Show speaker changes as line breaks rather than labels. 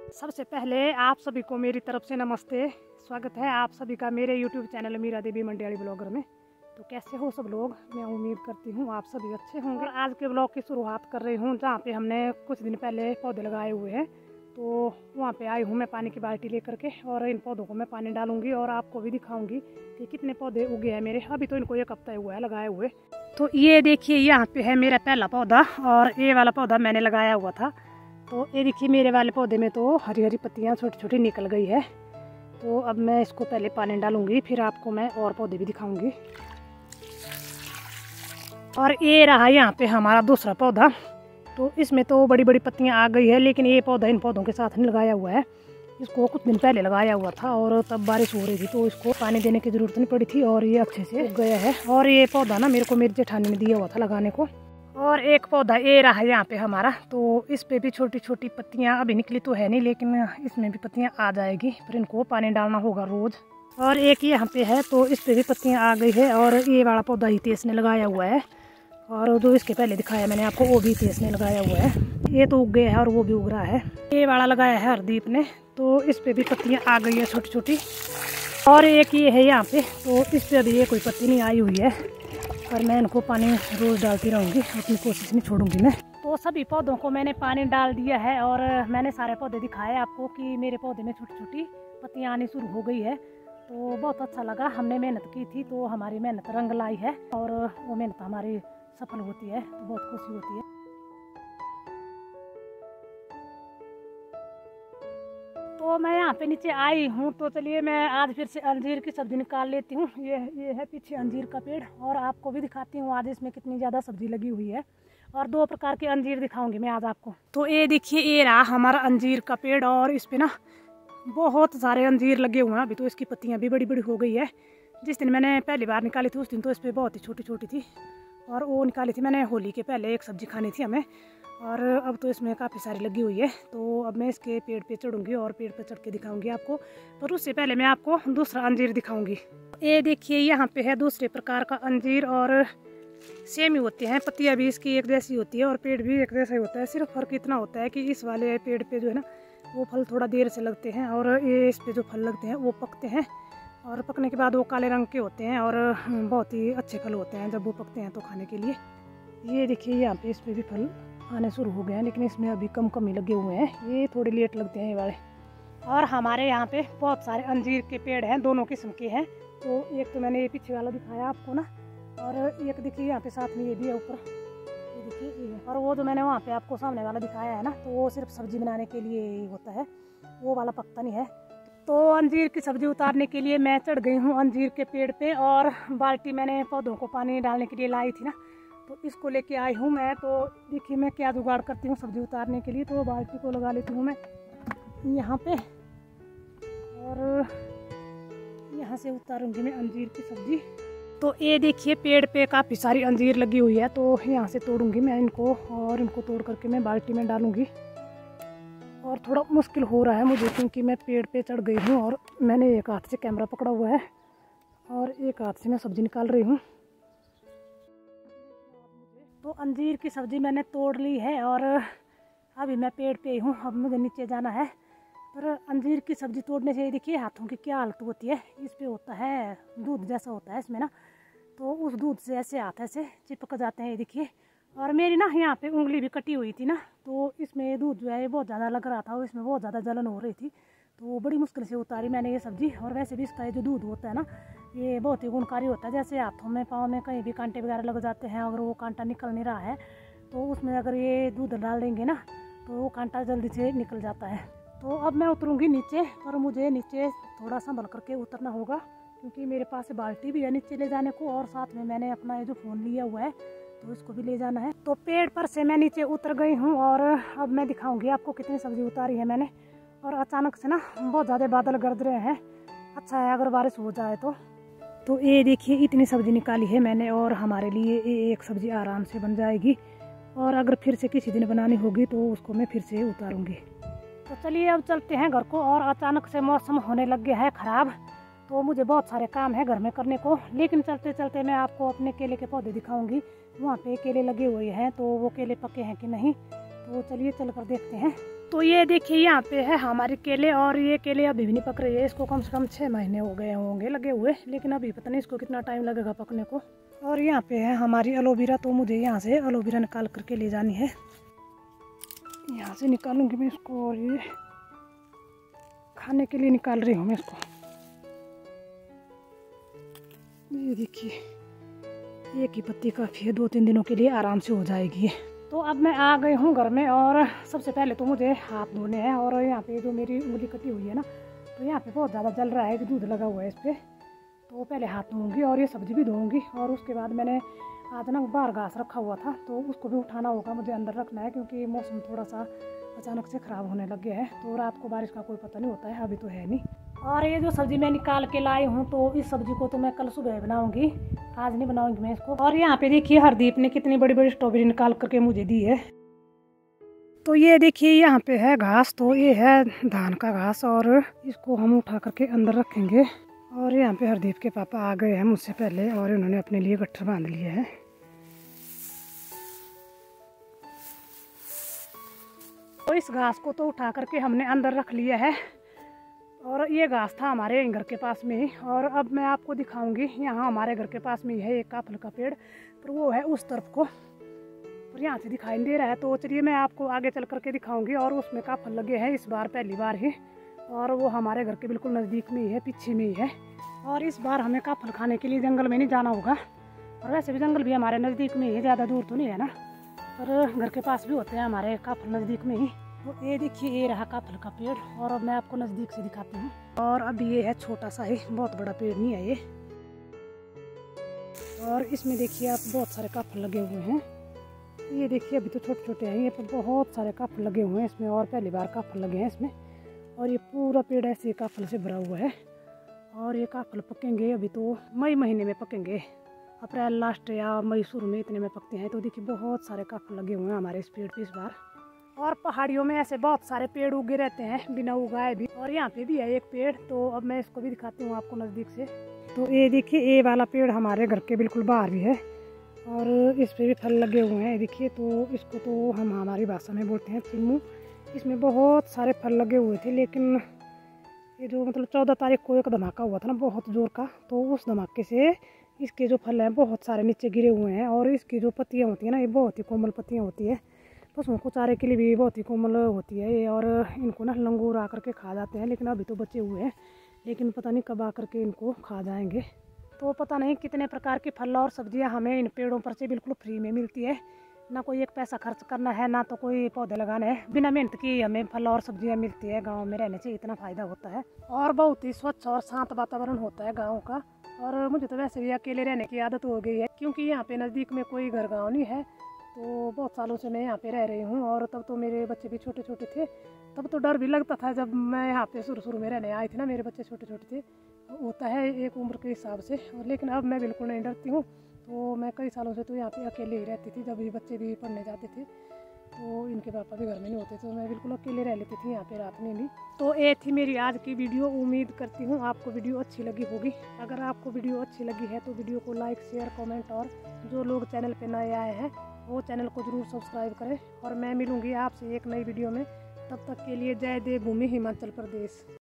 सबसे पहले आप सभी को मेरी तरफ से नमस्ते। स्वागत है आप सभी का मेरे YouTube चैनल मीरा देवी मंडियाड़ी ब्लॉगर में। तो कैसे हो सब लोग, मैं उम्मीद करती हूँ आप सभी अच्छे होंगे। आज के ब्लॉग की शुरुआत कर रही हूँ जहाँ पे हमने कुछ दिन पहले पौधे लगाए हुए हैं। तो वहाँ पे आई हूँ मैं पानी की बाल्टी लेकर के, और इन पौधों को मैं पानी डालूंगी और आपको भी दिखाऊंगी कि कितने पौधे उगे हैं मेरे। अभी तो इनको 1 हफ्ता हुआ है लगाए हुए। तो ये देखिए यहाँ पे है मेरा पहला पौधा, और ये वाला पौधा मैंने लगाया हुआ था। तो ये देखिए मेरे वाले पौधे में तो हरी हरी पत्तियाँ छोटी छोटी निकल गई है। तो अब मैं इसको पहले पानी डालूंगी, फिर आपको मैं और पौधे भी दिखाऊंगी। और ये रहा यहाँ पे हमारा दूसरा पौधा। तो इसमें तो बड़ी बड़ी पत्तियाँ आ गई है, लेकिन ये पौधा इन पौधों के साथ नहीं लगाया हुआ है। इसको कुछ दिन पहले लगाया हुआ था और तब बारिश हो रही थी तो इसको पानी देने की ज़रूरत नहीं पड़ी थी, और ये अच्छे से उग गया है। और ये पौधा ना मेरे को मेरी जेठानी ने दिया हुआ था लगाने को। और एक पौधा ये रहा यहाँ पे हमारा। तो इस पे भी छोटी छोटी पत्तियाँ अभी निकली तो है नहीं, लेकिन इसमें भी पत्तियाँ आ जाएगी, पर इनको पानी डालना होगा रोज़। और एक यहाँ पे है तो इस पे भी पत्तियाँ आ गई है। और ये वाला पौधा ही तेज ने लगाया हुआ है, और जो इसके पहले दिखाया मैंने आपको वो भी तेज ने लगाया हुआ है। ये तो उग गया है और वो भी उग रहा है। ये वाला लगाया है हरदीप ने, तो इस पे भी पत्तियाँ आ गई है छोटी छोटी। और एक ये है यहाँ पे, तो इस पे अभी ये कोई पत्ती नहीं आई हुई है, पर मैं इनको पानी रोज़ डालती रहूँगी, अपनी कोशिश नहीं छोड़ूंगी मैं। तो सभी पौधों को मैंने पानी डाल दिया है, और मैंने सारे पौधे दिखाए आपको कि मेरे पौधे में छोटी छोटी पत्तियाँ आनी शुरू हो गई है। तो बहुत अच्छा लगा, हमने मेहनत की थी तो हमारी मेहनत रंग लाई है, और वो मेहनत हमारी सफल होती है तो बहुत खुशी होती है। तो मैं यहाँ पे नीचे आई हूँ, तो चलिए मैं आज फिर से अंजीर की सब्जी निकाल लेती हूँ। ये है पीछे अंजीर का पेड़, और आपको भी दिखाती हूँ आज इसमें कितनी ज़्यादा सब्जी लगी हुई है। और 2 प्रकार के अंजीर दिखाऊंगी मैं आज आपको। तो ये देखिए ये रहा हमारा अंजीर का पेड़, और इस पे ना बहुत सारे अंजीर लगे हुए हैं। अभी तो इसकी पत्तियाँ भी बड़ी बड़ी हो गई है। जिस दिन मैंने पहली बार निकाली थी उस दिन तो इस पर बहुत ही छोटी छोटी थी, और वो निकाली थी मैंने होली के पहले। एक सब्जी खानी थी हमें, और अब तो इसमें काफ़ी सारी लगी हुई है। तो अब मैं इसके पेड़ पे चढ़ूंगी और पेड़ पे चढ़ के दिखाऊंगी आपको, पर उससे पहले मैं आपको दूसरा अंजीर दिखाऊंगी। ये देखिए यहाँ पे है दूसरे प्रकार का अंजीर, और सेम ही होते हैं, पत्तियाँ भी इसकी एक जैसी होती है और पेड़ भी एक जैसा ही होता है। सिर्फ फर्क इतना होता है कि इस वाले पेड़ पे जो है ना वो फल थोड़ा देर से लगते हैं, और ये इस पे जो फल लगते हैं वो पकते हैं, और पकने के बाद वो काले रंग के होते हैं, और बहुत ही अच्छे फल होते हैं जब वो पकते हैं तो खाने के लिए। ये देखिए यहाँ पे इस पे भी फल आने शुरू हो गए हैं, लेकिन इसमें अभी कम ही लगे हुए हैं, ये थोड़े लेट लगते हैं ये वाले। और हमारे यहाँ पे बहुत सारे अंजीर के पेड़ हैं, दोनों किस्म के हैं। तो एक तो मैंने ये पीछे वाला दिखाया आपको ना, और एक देखिए यहाँ पे साथ में ये भी है ऊपर, ये देखिए ये है। और वो जो मैंने वहाँ पे आपको सामने वाला दिखाया है ना, तो वो सिर्फ सब्जी बनाने के लिए होता है, वो वाला पकता नहीं है। तो अंजीर की सब्जी उतारने के लिए मैं चढ़ गई हूँ अंजीर के पेड़ पे, और बाल्टी मैंने पौधों को पानी डालने के लिए लाई थी ना, तो इसको लेके आई हूँ मैं। तो देखिए मैं क्या जुगाड़ करती हूँ सब्जी उतारने के लिए। तो बाल्टी को लगा लेती हूँ मैं यहाँ पे, और यहाँ से उतारूंगी मैं अंजीर की सब्जी। तो ये देखिए पेड़ पे काफ़ी सारी अंजीर लगी हुई है, तो यहाँ से तोड़ूंगी मैं इनको, और इनको तोड़ करके मैं बाल्टी में डालूंगी। और थोड़ा मुश्किल हो रहा है मुझे, क्योंकि मैं पेड़ पे चढ़ गई हूँ, और मैंने एक हाथ से कैमरा पकड़ा हुआ है और एक हाथ से मैं सब्जी निकाल रही हूँ। तो अंजीर की सब्ज़ी मैंने तोड़ ली है, और अभी मैं पेड़ पे ही हूँ, अब मुझे नीचे जाना है। पर अंजीर की सब्ज़ी तोड़ने से देखिए हाथों की क्या हालत होती है। इस पे होता है दूध जैसा होता है इसमें ना, तो उस दूध से ऐसे हाथ ऐसे चिपक जाते हैं, ये देखिए। और मेरी ना यहाँ पे उंगली भी कटी हुई थी ना, तो इसमें दूध जो है ये बहुत ज़्यादा लग रहा था, और इसमें बहुत ज़्यादा जलन हो रही थी, तो बड़ी मुश्किल से उतारी मैंने ये सब्ज़ी। और वैसे भी इसका ये जो दूध होता है ना, ये बहुत ही गुणकारी होता है। जैसे हाथों में पाँव में कहीं भी कांटे वगैरह लग जाते हैं, अगर वो कांटा निकल नहीं रहा है तो उसमें अगर ये दूध डाल देंगे ना तो वो कांटा जल्दी से निकल जाता है। तो अब मैं उतरूँगी नीचे, पर मुझे नीचे थोड़ा संभल करके उतरना होगा, क्योंकि मेरे पास बाल्टी भी है नीचे ले जाने को, और साथ में मैंने अपना ये जो फ़ोन लिया हुआ है तो इसको भी ले जाना है। तो पेड़ पर से मैं नीचे उतर गई हूँ, और अब मैं दिखाऊंगी आपको कितनी सब्ज़ी उतारी है मैंने। और अचानक से ना बहुत ज़्यादा बादल गरज रहे हैं, अच्छा है अगर बारिश हो जाए तो ये देखिए इतनी सब्ज़ी निकाली है मैंने, और हमारे लिए ये एक सब्ज़ी आराम से बन जाएगी। और अगर फिर से किसी दिन बनानी होगी तो उसको मैं फिर से उतारूँगी। तो चलिए अब चलते हैं घर को। और अचानक से मौसम होने लग गया है ख़राब, तो मुझे बहुत सारे काम है घर में करने को, लेकिन चलते चलते मैं आपको अपने केले के पौधे दिखाऊंगी। वहाँ पे केले लगे हुए हैं, तो वो केले पके हैं कि नहीं, तो चलिए चल कर देखते हैं। तो ये देखिए यहाँ पे है हमारे केले, और ये केले अभी भी नहीं पक रही है। इसको कम से कम 6 महीने हो गए होंगे लगे हुए, लेकिन अभी पता नहीं इसको कितना टाइम लगेगा पकने को। और यहाँ पे है हमारी एलोवेरा, तो मुझे यहाँ से एलोवेरा निकाल करके ले जानी है। यहाँ से निकालूंगी मैं इसको, और ये खाने के लिए निकाल रही हूँ मैं इसको। ये देखिए एक ही पत्ती काफ़ी है, 2-3 दिनों के लिए आराम से हो जाएगी। तो अब मैं आ गई हूँ घर में, और सबसे पहले तो मुझे हाथ धोने हैं। और यहाँ पे जो मेरी उंगली कटी हुई है ना, तो यहाँ पे बहुत ज़्यादा जल रहा है कि दूध लगा हुआ है इस पर। तो पहले हाथ धोऊंगी और ये सब्ज़ी भी धोऊंगी। और उसके बाद मैंने आज ना बाहर घास रखा हुआ था, तो उसको भी उठाना होगा, मुझे अंदर रखना है, क्योंकि मौसम थोड़ा सा अचानक से ख़राब होने लग गया है। तो रात को बारिश का कोई पता नहीं होता है, अभी तो है नहीं। और ये जो सब्ज़ी मैं निकाल के लाई हूँ, तो इस सब्ज़ी को तो मैं कल सुबह बनाऊंगी, आज नहीं बनाऊंगी मैं इसको। और यहाँ पे देखिए हरदीप ने कितनी बड़ी बड़ी स्ट्रॉबेरी निकाल करके मुझे दी है। तो ये देखिए यहाँ पे है घास, तो ये है धान का घास, और इसको हम उठा करके अंदर रखेंगे। और यहाँ पे हरदीप के पापा आ गए हैं मुझसे पहले, और इन्होंने अपने लिए गट्ठर बांध लिए है। तो इस घास को तो उठा करके हमने अंदर रख लिया है। और ये घास था हमारे घर के पास में ही। और अब मैं आपको दिखाऊंगी, यहाँ हमारे घर के पास में ही है एक काफल का पेड़, पर वो है उस तरफ को, और यहाँ से दिखाई दे रहा है। तो चलिए मैं आपको आगे चल करके दिखाऊंगी। और उसमें काफल लगे हैं इस बार, पहली बार ही, और वो हमारे घर के बिल्कुल नज़दीक में ही है, पीछे में ही है। और इस बार हमें काफल खाने के लिए जंगल में नहीं जाना होगा। और वैसे भी जंगल भी हमारे नज़दीक में ही है, ज़्यादा दूर तो नहीं है ना, पर घर के पास भी होते हैं हमारे काफल नज़दीक में ही। तो ये देखिए ये रहा काफल का पेड़, और अब मैं आपको नज़दीक से दिखाती हूँ। और अभी ये है छोटा सा ही, बहुत बड़ा पेड़ नहीं है ये। और इसमें देखिए आप बहुत सारे काफल लगे हुए हैं। ये देखिए अभी तो छोटे छोटे हैं ये, पर बहुत सारे काफल लगे हुए हैं इसमें, और पहली बार काफल लगे हैं इसमें। और ये पूरा पेड़ ऐसे काफल से भरा हुआ है। और ये काफल पकेंगे अभी तो मई महीने में पकेंगे, अप्रैल लास्ट या मई शुरू में, इतने में पकते हैं। तो देखिए बहुत सारे काफल लगे हुए हैं हमारे इस पेड़ पे इस बार। और पहाड़ियों में ऐसे बहुत सारे पेड़ उगे रहते हैं बिना उगाए भी, और यहाँ पे भी है एक पेड़। तो अब मैं इसको भी दिखाती हूँ आपको नज़दीक से। तो ये देखिए ये वाला पेड़ हमारे घर के बिल्कुल बाहर ही है, और इस पे भी फल लगे हुए हैं देखिए। तो इसको तो हम हमारी भाषा में बोलते हैं चिम्मू। इसमें बहुत सारे फल लगे हुए थे, लेकिन ये जो मतलब 14 तारीख को एक धमाका हुआ था ना बहुत ज़ोर का, तो उस धमाके से इसके जो फल हैं बहुत सारे नीचे गिरे हुए हैं। और इसकी जो पत्तियाँ होती हैं ना, ये बहुत ही कोमल पत्तियाँ होती है, पशुओं को चारे के लिए भी बहुत ही कोमल होती है ये। और इनको ना लंगूर आकर के खा जाते हैं, लेकिन अभी तो बचे हुए हैं, लेकिन पता नहीं कब आकर के इनको खा जाएंगे। तो पता नहीं कितने प्रकार के फल और सब्जियां हमें इन पेड़ों पर से बिल्कुल फ्री में मिलती है। ना कोई एक पैसा खर्च करना है, ना तो कोई पौधे लगाने हैं, बिना मेहनत की हमें फल और सब्जियां मिलती है। गाँव में रहने से इतना फ़ायदा होता है, और बहुत ही स्वच्छ और शांत वातावरण होता है गाँव का। और मुझे तो वैसे भी अकेले रहने की आदत हो गई है, क्योंकि यहाँ पे नज़दीक में कोई घर गाँव नहीं है। तो बहुत सालों से मैं यहाँ पे रह रही हूँ, और तब तो मेरे बच्चे भी छोटे छोटे थे। तब तो डर भी लगता था जब मैं यहाँ पे शुरू में रहने आई थी ना, मेरे बच्चे छोटे छोटे थे। होता है एक उम्र के हिसाब से, और लेकिन अब मैं बिल्कुल नहीं डरती हूँ। तो मैं कई सालों से तो यहाँ पे अकेले ही रहती थी, जब ये बच्चे भी पढ़ने जाते थे, तो इनके पापा भी घर में नहीं होते, तो मैं बिल्कुल अकेले रह लेती थी यहाँ पे रात में भी। तो ये थी मेरी आज की वीडियो। उम्मीद करती हूँ आपको वीडियो अच्छी लगी होगी। अगर आपको वीडियो अच्छी लगी है तो वीडियो को लाइक, शेयर, कमेंट, और जो लोग चैनल पे नए आए हैं वो चैनल को ज़रूर सब्सक्राइब करें। और मैं मिलूँगी आपसे एक नई वीडियो में, तब तक के लिए जय देवभूमि हिमाचल प्रदेश।